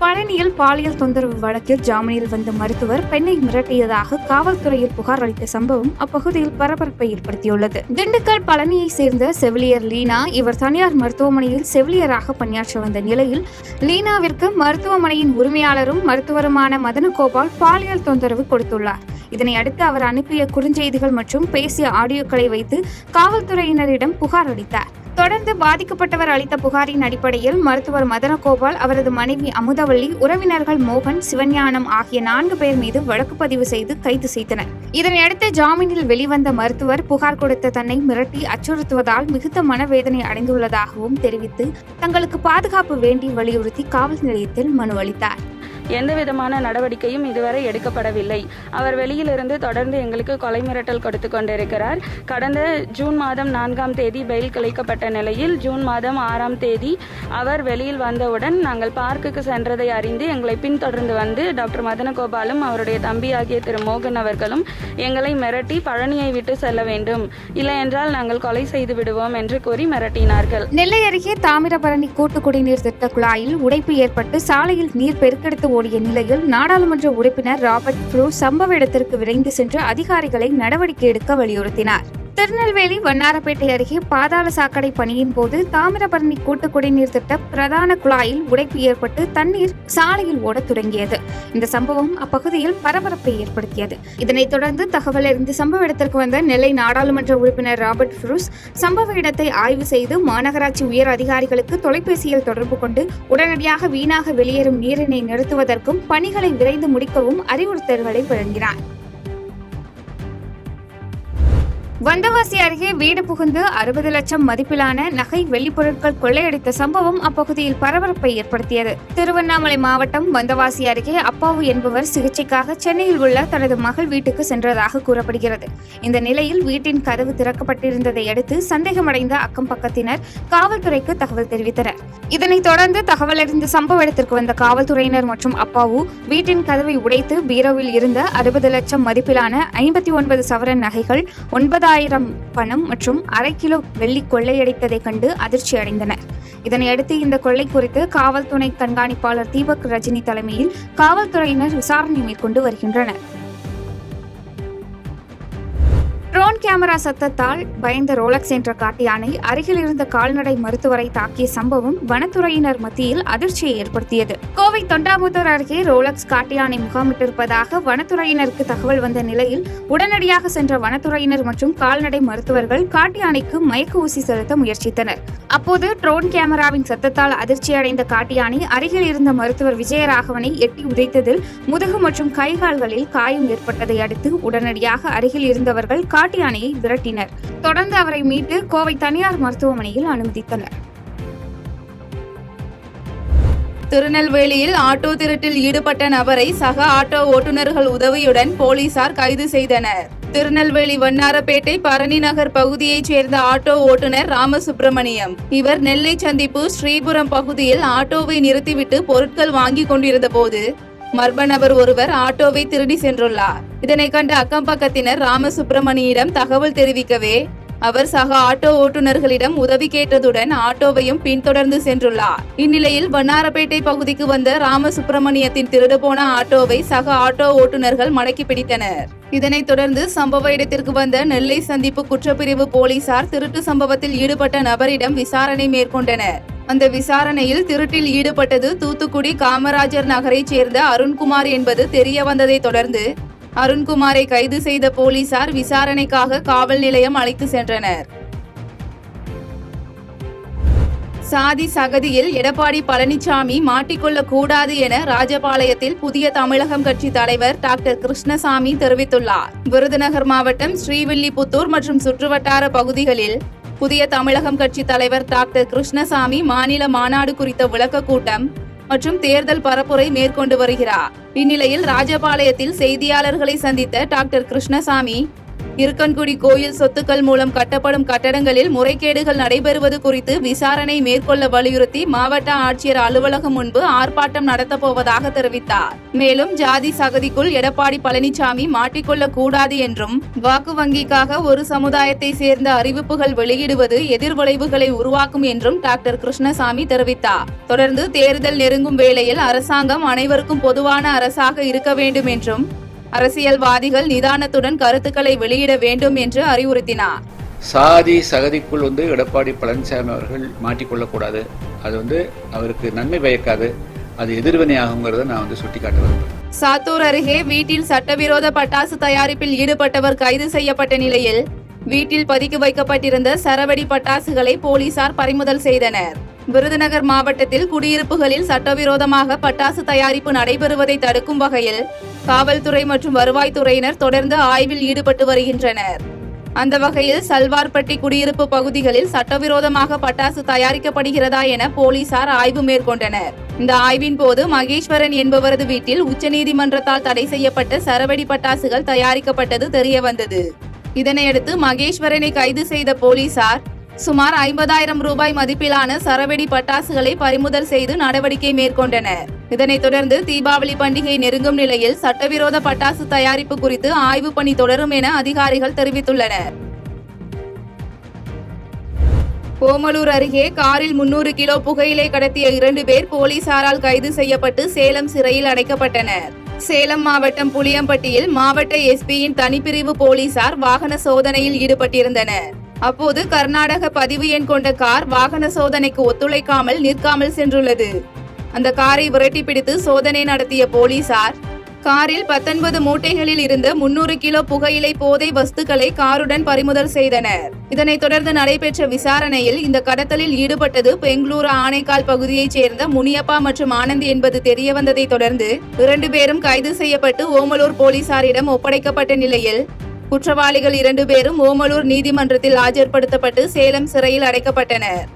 பழனியில் பாலியல் தொந்தரவு வழக்கில் ஜாமீனில் வந்த மருத்துவர் பெண்ணை மிரட்டியதாக காவல்துறையில் புகார் அளித்த சம்பவம் அப்பகுதியில் பரபரப்பை ஏற்படுத்தியுள்ளது. திண்டுக்கல் பழனியை சேர்ந்த செவிலியர் லீனா. இவர் தனியார் மருத்துவமனையில் செவிலியராக பணியாற்றி வந்த நிலையில் லீனாவிற்கு மருத்துவமனையின் உரிமையாளரும் மருத்துவருமான மதனகோபால் பாலியல் தொந்தரவு கொடுத்துள்ளார். இதனை அடுத்து அவர் அனுப்பிய குறுஞ்செய்திகள் மற்றும் பேசிய ஆடியோக்களை வைத்து காவல்துறையினரிடம் புகார் அளித்தார். தொடர்ந்து பாதிக்கப்பட்டவர் அளித்த புகாரின் அடிப்படையில் மருத்துவர் மதனகோபால், அவரது மனைவி அமுதவள்ளி, உறவினர்கள் மோகன், சிவஞானம் ஆகிய 4 பேர் மீது வழக்கு பதிவு செய்து கைது செய்தனர். இதனையடுத்து ஜாமீனில் வெளிவந்த மருத்துவர் புகார் கொடுத்த தன்னை மிரட்டி அச்சுறுத்துவதால் மிகுந்த மனவேதனை அடைந்துள்ளதாகவும் தெரிவித்து தங்களுக்கு பாதுகாப்பு வேண்டி வலியுறுத்தி காவல் நிலையத்தில் மனு அளித்தார். எந்தவிதமான நடவடிக்கையும் இதுவரை எடுக்கப்படவில்லை. அவர் வெளியிலிருந்து தொடர்ந்து எங்களுக்கு கொலை மிரட்டல் கொடுத்து கொண்டிருக்கிறார். கடந்த ஜூன் மாதம் 4ஆம் தேதி பெயில் கலைக்கப்பட்ட நிலையில் ஜூன் மாதம் 6ஆம் தேதி அவர் வெளியில் வந்தவுடன் நாங்கள் பார்க்குக்கு சென்றதை அறிந்து எங்களை பின்தொடர்ந்து வந்து டாக்டர் மதனகோபாலும் அவருடைய தம்பியாகிய திரு மோகன் அவர்களும் எங்களை மிரட்டி பழனியை விட்டு செல்ல வேண்டும், இல்லை என்றால் நாங்கள் கொலை செய்து விடுவோம் என்று கூறி மிரட்டினார்கள். நெல்லை அருகே தாமிரபரணி கூட்டு குடிநீர் திட்ட குழாயில் உடைப்பு ஏற்பட்டு சாலையில் நீர் பெருக்கெடுத்து ஓடிய நிலையில் நாடாளுமன்ற உறுப்பினர் ராபர்ட் புரூஸ் சம்பவ இடத்திற்கு விரைந்து சென்று அதிகாரிகளை நடவடிக்கை எடுக்க வலியுறுத்தினார். திருநெல்வேலி வண்ணாரப்பேட்டை அருகே பாதாள சாக்கடை பணியின் போது தாமிரபரணி கூட்டு குடிநீர் திட்ட பிரதான குழாயில் உடைப்பு ஏற்பட்டு தண்ணீர் சாலையில் ஓடத் தொடங்கியது. இந்த சம்பவம் அப்பகுதியில் பரபரப்பை ஏற்படுத்தியது. இதனைத் தொடர்ந்து தகவல் அறிந்து சம்பவ இடத்திற்கு வந்த நெல்லை நாடாளுமன்ற உறுப்பினர் ராபர்ட் புரூஸ் சம்பவ இடத்தை ஆய்வு செய்து மாநகராட்சி உயர் அதிகாரிகளுக்கு தொலைபேசியில் தொடர்பு கொண்டு உடனடியாக வீணாக வெளியேறும் நீரினை நிறுத்துவதற்கும் பணிகளை விரைந்து முடிக்கவும் அறிவுறுத்தல்களை வழங்கினார். வந்தவாசி அருகே வீடு புகுந்து 60 லட்சம் மதிப்பிலான நகை வெள்ளி பொருட்கள் கொள்ளையடித்த சம்பவம் அப்பகுதியில் பரபரப்பை ஏற்படுத்தியது. திருவண்ணாமலை மாவட்டம் வந்தவாசி அருகே அப்பாவு என்பவர் சிகிச்சைக்காக சென்னையில் உள்ள தனது மகள் வீட்டுக்கு சென்றதாக கூறப்படுகிறது. இந்த நிலையில் வீட்டின் கதவு திறக்கப்பட்டிருந்ததை அடுத்து சந்தேகமடைந்த அக்கம் பக்கத்தினர் காவல்துறைக்கு தகவல் தெரிவித்தனர். இதனைத் தொடர்ந்து தகவல் அறிந்த சம்பவ இடத்திற்கு வந்த காவல்துறையினர் மற்றும் அப்பாவு வீட்டின் கதவை உடைத்து பீரோவில் இருந்த 60 லட்சம் மதிப்பிலான 59 சவரன் நகைகள், 9,000 பணம் மற்றும் அரை கிலோ வெள்ளி கொள்ளையடித்ததை கண்டு அதிர்ச்சி அடைந்தனர். இதனையடுத்து இந்த கொள்ளை குறித்து காவல் துணை கண்காணிப்பாளர் தீபக் ரஜினி தலைமையில் காவல்துறையினர் விசாரணை மேற்கொண்டு வருகின்றனர். ட்ரோன் கேமரா சத்தத்தால் பயந்த ரோலக்ஸ் என்ற காட்டு யானை அருகில் இருந்த கால்நடை மருத்துவரை தாக்கிய சம்பவம் வனத்துறையினர் மத்தியில் அதிர்ச்சியை ஏற்படுத்தியது. கோவை தொண்டாமுத்தூர் அருகே ரோலக்ஸ் காட்டு யானை முகாமிட்டிருப்பதாக வனத்துறையினருக்கு தகவல் வந்த நிலையில் உடனடியாக சென்ற வனத்துறையினர் மற்றும் கால்நடை மருத்துவர்கள் காட்டு யானைக்கு மயக்க ஊசி செலுத்த முயற்சித்தனர். அப்போது ட்ரோன் கேமராவின் சத்தத்தால் அதிர்ச்சி அடைந்த காட்டு யானை அருகில் இருந்த மருத்துவர் விஜயராகவனை எட்டி உதைத்ததில் முதுகு மற்றும் கைகால்களில் காயம் ஏற்பட்டதை அடுத்து உடனடியாக அருகில் இருந்தவர்கள் காட்டு யானையை விரட்டினர். தொடர்ந்து அவரை மீட்டு கோவை தனியார் மருத்துவமனையில் அனுமதித்தனர். திருநெல்வேலியில் ஆட்டோ திருட்டில் ஈடுபட்ட நபரை சக ஆட்டோ ஓட்டுநர்கள் உதவியுடன் போலீசார் கைது செய்தனர். திருநெல்வேலி வண்ணாரப்பேட்டை பரணி நகர் பகுதியைச் சேர்ந்த ஆட்டோ ஓட்டுநர் ராமசுப்பிரமணியம். இவர் நெல்லை சந்திப்பு ஸ்ரீபுரம் பகுதியில் ஆட்டோவை நிறுத்திவிட்டு பொருட்கள் வாங்கிக் கொண்டிருந்த போது மர்ம நபர் ஒருவர் ஆட்டோவை திருடி சென்றுள்ளார். இதனை கண்ட அக்கம் பக்கத்தினர் ராமசுப்பிரமணியிடம் தகவல் தெரிவிக்கவே அவர் சக ஆட்டோ ஓட்டுநர்களிடம் உதவி கேட்டதுடன் ஆட்டோவையும் பின்தொடர்ந்து சென்றுள்ளார். இந்நிலையில் வண்ணாரப்பேட்டை பகுதிக்கு வந்த ராமசுப்பிரமணியத்தின் திருடு போன ஆட்டோவை சக ஆட்டோ ஓட்டுநர்கள் மடக்கி பிடித்தனர். இதனைத் தொடர்ந்து சம்பவ இடத்திற்கு வந்த நெல்லை சந்திப்பு குற்றப்பிரிவு போலீசார் திருட்டு சம்பவத்தில் ஈடுபட்ட நபரிடம் விசாரணை மேற்கொண்டனர். அந்த விசாரணையில் திருட்டில் ஈடுபட்டது தூத்துக்குடி காமராஜர் நகரைச் சேர்ந்த அருண்குமார் என்பது தெரிய வந்ததை தொடர்ந்து அருண்குமாரை கைது செய்த போலீசார் விசாரணைக்காக காவல் நிலையம் அழைத்து சென்றனர். சாதி சகதியில் எடப்பாடி பழனிசாமி மாட்டிக்கொள்ளக் கூடாது என ராஜபாளையத்தில் புதிய தமிழகம் கட்சி தலைவர் டாக்டர் கிருஷ்ணசாமி தெரிவித்துள்ளார். விருதுநகர் மாவட்டம் ஸ்ரீவில்லிபுத்தூர் மற்றும் சுற்றுவட்டார பகுதிகளில் புதிய தமிழகம் கட்சி தலைவர் டாக்டர் கிருஷ்ணசாமி மாநில மாநாடு குறித்த விளக்க கூட்டம் மற்றும் தேர்தல் பரப்புரை மேற்கொண்டு வருகிறார். இந்நிலையில் ராஜபாளையத்தில் செய்தியாளர்களை சந்தித்த டாக்டர் கிருஷ்ணசாமி இருக்கன்குடி கோயில் சொத்துக்கள் மூலம் கட்டப்படும் கட்டடங்களில் முறைகேடுகள் நடைபெறுவது குறித்து விசாரணை மேற்கொள்ள வலியுறுத்தி மாவட்ட ஆட்சியர் அலுவலகம் முன்பு ஆர்ப்பாட்டம் நடத்தப்போவதாக தெரிவித்தார். மேலும் ஜாதி சகதிக்குள் எடப்பாடி பழனிசாமி மாட்டிக்கொள்ளக் கூடாது என்றும் வாக்கு வங்கிக்காக ஒரு சமுதாயத்தை சேர்ந்த அறிவிப்புகள் வெளியிடுவது எதிர்விளைவுகளை உருவாக்கும் என்றும் டாக்டர் கிருஷ்ணசாமி தெரிவித்தார். தொடர்ந்து தேர்தல் நெருங்கும் வேளையில் அரசாங்கம் அனைவருக்கும் பொதுவான அரசாக இருக்க வேண்டும் என்றும் அரசியல்வாதிகள் நிதானத்துடன் கருத்துக்களை வெளியிட வேண்டும் என்று அறிவுறுத்தினார். சாதி சகதிக்குள் எடப்பாடி பழனிசாமி அவர்கள் மாட்டிக்கொள்ளக்கூடாது. அது அவருக்கு நன்மை பயக்காது, அது எதிர்வினையாகுங்கிறத நான் சுட்டிக்காட்ட விரும்புகிறேன். சாத்தூர் அருகே வீட்டில் சட்டவிரோத பட்டாசு தயாரிப்பில் ஈடுபட்டவர் கைது செய்யப்பட்ட நிலையில் வீட்டில் பதுக்கி வைக்கப்பட்டிருந்த சரவெடி பட்டாசுகளை போலீசார் பறிமுதல் செய்தனர். விருதுநகர் மாவட்டத்தில் குடியிருப்புகளில் சட்டவிரோதமாக பட்டாசு தயாரிப்பு நடைபெறுவதை தடுக்கும் வகையில் காவல்துறை மற்றும் வருவாய்த்துறையினர் தொடர்ந்து ஆய்வில் ஈடுபட்டு வருகின்றனர். அந்த வகையில் சல்வார்பட்டி குடியிருப்பு பகுதிகளில் சட்டவிரோதமாக பட்டாசு தயாரிக்கப்படுகிறதா என போலீசார் ஆய்வு மேற்கொண்டனர். இந்த ஆய்வின் போது மகேஸ்வரன் என்பவரது வீட்டில் உச்சநீதிமன்றத்தால் தடை செய்யப்பட்ட சரவெடி பட்டாசுகள் தயாரிக்கப்பட்டது தெரியவந்தது. இதனையடுத்து மகேஸ்வரனை கைது செய்த போலீசார் சுமார் 50,000 ரூபாய் மதிப்பிலான சரவெடி பட்டாசுகளை பறிமுதல் செய்து நடவடிக்கை மேற்கொண்டனர். இதனைத் தொடர்ந்து தீபாவளி பண்டிகை நெருங்கும் நிலையில் சட்டவிரோத பட்டாசு தயாரிப்பு குறித்து ஆய்வு பணி தொடரும் என அதிகாரிகள் தெரிவித்துள்ளனர். ஓமலூர் அருகே காரில் 300 கிலோ புகையிலை கடத்திய 2 பேர் போலீசாரால் கைது செய்யப்பட்டு சேலம் சிறையில் அடைக்கப்பட்டனர். சேலம் மாவட்டம் புளியம்பட்டியில் மாவட்ட எஸ்பியின் தனிப்பிரிவு போலீசார் வாகன சோதனையில் ஈடுபட்டிருந்தனர். அப்போது கர்நாடக பதிவு எண் கொண்ட கார் வாகன சோதனைக்கு ஒத்துழைக்காமல் நிற்காமல் சென்றுள்ளது. அந்த காரை விரட்டி பிடித்து சோதனை நடத்திய போலீசார் காரில் 19 மூட்டைகளில் இருந்த 300 கிலோ புகையிலை போதை வஸ்துக்களை காருடன் பறிமுதல் செய்தனர். இதனைத் தொடர்ந்து நடைபெற்ற விசாரணையில் இந்த கடத்தலில் ஈடுபட்டது பெங்களூரு ஆனைக்கால் பகுதியைச் சேர்ந்த முனியப்பா மற்றும் ஆனந்த் என்பது தெரியவந்ததை தொடர்ந்து 2 பேரும் கைது செய்யப்பட்டு ஓமலூர் போலீசாரிடம் ஒப்படைக்கப்பட்ட நிலையில் குற்றவாளிகள் 2 பேரும் ஓமலூர் நீதிமன்றத்தில் ஆஜர்படுத்தப்பட்டு சேலம் சிறையில் அடைக்கப்பட்டனர்.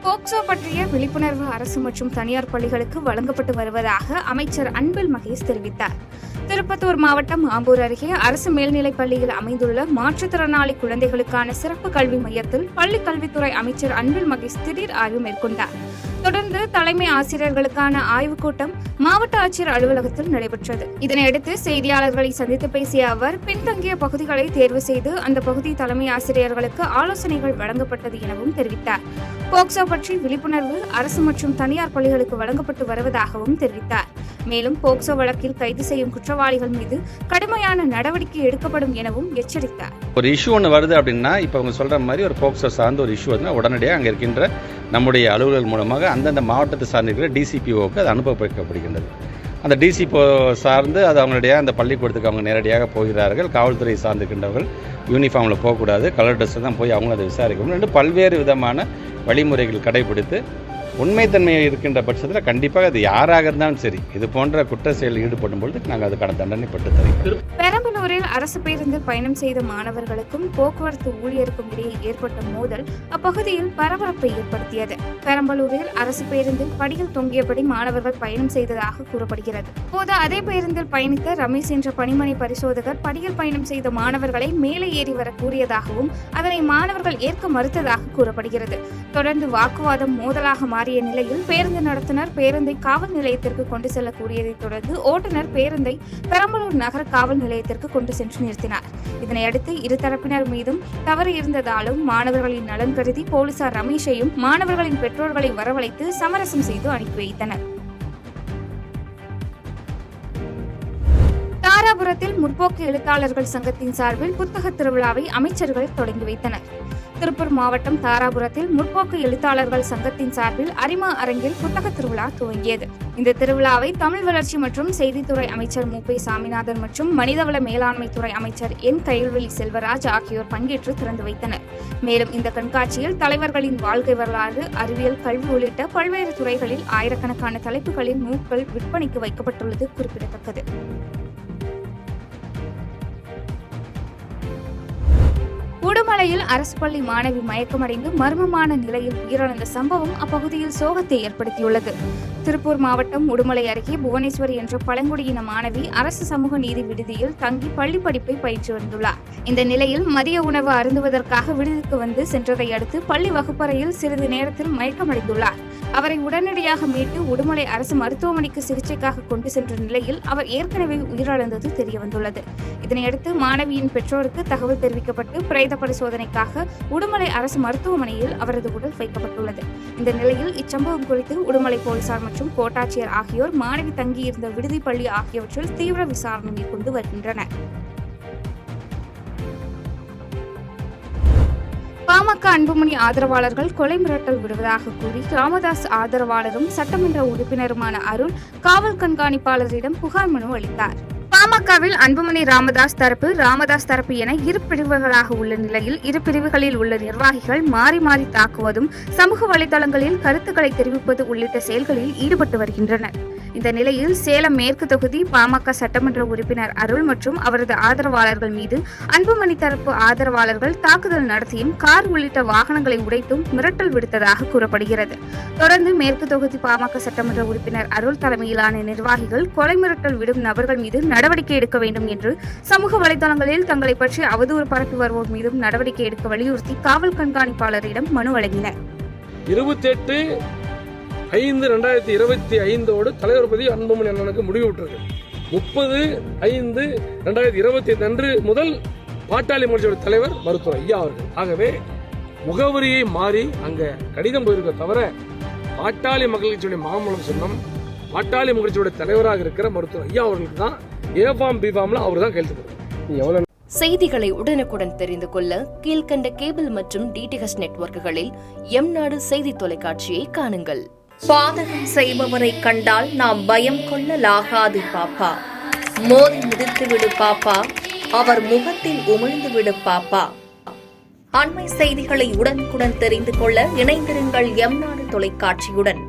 போக்சோ பற்றிய விழிப்புணர்வு அரசு மற்றும் தனியார் பள்ளிகளுக்கு வழங்கப்பட்டு வருவதாக அமைச்சர் அன்பில் மகேஷ் தெரிவித்தார். திருப்பத்தூர் மாவட்டம் ஆம்பூர் அருகே அரசு மேல்நிலைப் பள்ளியில் அமைந்துள்ள மாற்றுத்திறனாளி குழந்தைகளுக்கான சிறப்பு கல்வி மையத்தில் பள்ளி கல்வித்துறை அமைச்சர் அன்பில் மகேஷ் திடீர் ஆய்வு மேற்கொண்டார். தொடர்ந்து தலைமை ஆசிரியர்களுக்கான ஆய்வுக் கூட்டம் மாவட்ட ஆட்சியர் அலுவலகத்தில் நடைபெற்றது. இதனையடுத்து செய்தியாளர்களை சந்தித்து பேசிய அவர் பின்தங்கிய பகுதிகளை தேர்வு செய்து அந்த பகுதி தலைமை ஆசிரியர்களுக்கு ஆலோசனைகள் வழங்கப்பட்டது எனவும் தெரிவித்தார். போக்சோ பற்றி விழிப்புணர்வு அரசு மற்றும் தனியார் பள்ளிகளுக்கு வழங்கப்பட்டு வருவதாகவும் தெரிவித்தார். மேலும் போக்சோ வழக்கில் கைது செய்யும் குற்றவாளிகள் மீது கடுமையான நடவடிக்கை எடுக்கப்படும் எனவும் எச்சரித்தார். ஒரு இஷ்யூ ஒன்று வருது அப்படின்னா இப்போ அவங்க சொல்ற மாதிரி ஒரு போக்சோ சார்ந்த ஒரு இஷ்யூ வந்து உடனடியாக அங்கே இருக்கின்ற நம்முடைய அலுவலர்கள் மூலமாக அந்தந்த மாவட்டத்தை சார்ந்திருக்கிற டிசிபிஓக்கு அது அனுப்பப்படுகின்றது. அந்த டிசிபிஓ சார்ந்து அது அவங்களுடைய அந்த பள்ளிக்கூடத்துக்கு அவங்க நேரடியாக போகிறார்கள். காவல்துறை சார்ந்திருக்கின்றவர்கள் யூனிஃபார்மில் போகக்கூடாது, கலர் ட்ரெஸ்ஸில் தான் போய் அவங்க அதை விசாரிக்கணும். பல்வேறு விதமான வழிமுறைகள் கடைபிடித்து உண்மைத்தன்மை இருக்கின்ற பட்சத்தில் கண்டிப்பாக அது யாராக இருந்தாலும் சரி இது போன்ற குற்ற செயலில் ஈடுபடும் பொழுது நாங்கள் அதுக்கான தண்டனை பெற்று தருகிறோம். பெரம்பலூரில் அரசு பேருந்தில் பயணம் செய்த மாணவர்களுக்கும் போக்குவரத்து ஊழியருக்கும் இடையே ஏற்பட்ட மோதல் அப்பகுதியில் பரபரப்பை ஏற்படுத்தியது. பெரம்பலூரில் அரசு பேருந்தில் படியில் தொங்கியபடி மாணவர்கள் பயணம் செய்ததாக கூறப்படுகிறது. போது அதே பேருந்தில் பயணித்த ரமேஷ் என்ற பணிமனை பரிசோதகர் படியில் பயணம் செய்த மாணவர்களை மேலே ஏறி வர கூறியதாகவும் அதனை மாணவர்கள் ஏற்க மறுத்ததாக கூறப்படுகிறது. தொடர்ந்து வாக்குவாதம் மோதலாக மாறிய நிலையில் பேருந்து நடத்துனர் பேருந்தை காவல் நிலையத்திற்கு கொண்டு செல்ல கூறியதை தொடர்ந்து ஓட்டுநர் பேருந்தை பெரம்பலூர் நகர காவல் நிலையத்திற்கு கொண்டு சென்று நிறுத்தினார். இதனையடுத்து இருதரப்பினர் மீதும் தவறு இருந்ததாலும் மாணவர்களின் நலன் கருதி போலீசார் ரமேஷையும் மாணவர்களின் பெற்றோர்களை வரவழைத்து சமரசம் செய்து அனுப்பி வைத்தனர். தாராபுரத்தில் முற்போக்கு எழுத்தாளர்கள் சங்கத்தின் சார்பில் புத்தக திருவிழாவை அமைச்சர்கள் தொடங்கி வைத்தனர். திருப்பூர் மாவட்டம் தாராபுரத்தில் முற்போக்கு எழுத்தாளர்கள் சங்கத்தின் சார்பில் அரிமா அரங்கில் புத்தக திருவிழா துவங்கியது. இந்த திருவிழாவை தமிழ் வளர்ச்சி மற்றும் செய்தித்துறை அமைச்சர் மு.பி. சாமிநாதன் மற்றும் மனிதவள மேலாண்மை துறை அமைச்சர் என். கைல்வெளி செல்வராஜ் ஆகியோர் பங்கேற்று திறந்து வைத்தனர். மேலும் இந்த கண்காட்சியில் தலைவர்களின் வாழ்க்கை வரலாறு, அறிவியல், கல்வி உள்ளிட்ட பல்வேறு துறைகளில் ஆயிரக்கணக்கான தலைப்புகளின் நூல்கள் விற்பனைக்கு வைக்கப்பட்டுள்ளது குறிப்பிடத்தக்கது. உடுமலையில் அரசு பள்ளி மாணவி மயக்கமடைந்து மர்மமான நிலையில் உயிரிழந்த சம்பவம் அப்பகுதியில் சோகத்தை ஏற்படுத்தியுள்ளது. திருப்பூர் மாவட்டம் உடுமலை அருகே புவனேஸ்வரி என்ற பழங்குடியின மாணவி அரசு சமூக நீதி விடுதியில் தங்கி பள்ளி படிப்பை பயின்று வந்துள்ளார். இந்த நிலையில் மதிய உணவு அருந்துவதற்காக விடுதிக்கு வந்து சென்றதை அடுத்து பள்ளி வகுப்பறையில் சிறிது நேரத்தில் மயக்கமடைந்துள்ளார். அவரை உடனடியாக மீட்டு உடுமலை அரசு மருத்துவமனைக்கு சிகிச்சைக்காக கொண்டு சென்ற நிலையில் அவர் ஏற்கனவே உயிரிழந்தது தெரியவந்துள்ளது. இதனையடுத்து மாணவியின் பெற்றோருக்கு தகவல் தெரிவிக்கப்பட்டு பிரேத பரிசோதனைக்காக உடுமலை அரசு மருத்துவமனையில் அவரது உடல் வைக்கப்பட்டுள்ளது. இந்த நிலையில் இச்சம்பவம் குறித்து உடுமலை போலீசார் மற்றும் கோட்டாட்சியர் ஆகியோர் மாணவி தங்கியிருந்த விடுதி பள்ளி ஆகியவற்றில் தீவிர விசாரணை மேற்கொண்டு வருகின்றனர். பாமக அன்புமணி ஆதரவாளர்கள் கொலை மிரட்டல் விடுவதாக கூறி ராமதாஸ் ஆதரவாளரும் சட்டமன்ற உறுப்பினருமான அருள் காவல் கண்காணிப்பாளரிடம் புகார் மனு அளித்தார். பாமகவில் அன்புமணி ராமதாஸ் தரப்பு என இரு பிரிவுகளாக உள்ள நிலையில் இரு பிரிவுகளில் உள்ள நிர்வாகிகள் மாறி மாறி தாக்குவதும் சமூக வலைதளங்களில் கருத்துக்களை தெரிவிப்பது உள்ளிட்ட செயல்களில் ஈடுபட்டு வருகின்றனர். இந்த நிலையில் சேலம் மேற்கு தொகுதி பாமக சட்டமன்ற உறுப்பினர் அருள் மற்றும் அவரது ஆதரவாளர்கள் மீது அன்புமணி தரப்பு ஆதரவாளர்கள் தாக்குதல் நடத்தியும் கார் உள்ளிட்ட வாகனங்களை உடைத்தும் மிரட்டல் விடுத்ததாக கூறப்படுகிறது. தொடர்ந்து மேற்கு தொகுதி பாமக சட்டமன்ற உறுப்பினர் அருள் தலைமையிலான நிர்வாகிகள் கொலை மிரட்டல் விடும் நபர்கள் மீது நடவடிக்கை எடுக்க வேண்டும் என்று சமூக வலைதளங்களில் தங்களை பற்றி அவதூறு பரப்பி வருவோர் மீதும் நடவடிக்கை எடுக்க வலியுறுத்தி காவல் கண்காணிப்பாளரிடம் மனு வழங்கினர். 28/5/2025 தலைவர் பதவி அன்புமணி அண்ணனுக்கு முடிவு விட்டுருக்கு. 30/5/2025 அன்று முதல் பாட்டாளி மக்களோட தலைவர் மருத்துவர் ஐயா அவர்கள். ஆகவே முகவரியை மாறி அங்க கடிதம் போயிருக்க தவிர பாட்டாளி மக்கள் கட்சியுடைய மாமூலம் சொன்னம் பாட்டாளி மக்கள் கட்சியுடைய தலைவராக இருக்கிற மருத்துவர் ஐயா அவர்களுக்கு தான் ஏஃபார்ம் பிஃபார்ம்ல அவர் தான் கையெழுத்து போடுறார். செய்திகளை உடனுக்குடன் தெரிந்து கொள்ள கீழ்கண்ட கேபிள் மற்றும் டிடிஹெச் நெட்வொர்க்குகளில் எம்நாடு செய்தி தொலைக்காட்சியை காணுங்கள். பாதகம் செய்பவரை கண்டால் நாம் பயம் கொள்ளலாகாது பாப்பா. மோதி மிதித்து விடு பாப்பா, அவர் முகத்தில் உமிழ்ந்து விடு பாப்பா. அண்மை செய்திகளை உடனுக்குடன் தெரிந்து கொள்ள இணைந்திருங்கள் எம்நாடு தொலைக்காட்சியுடன்.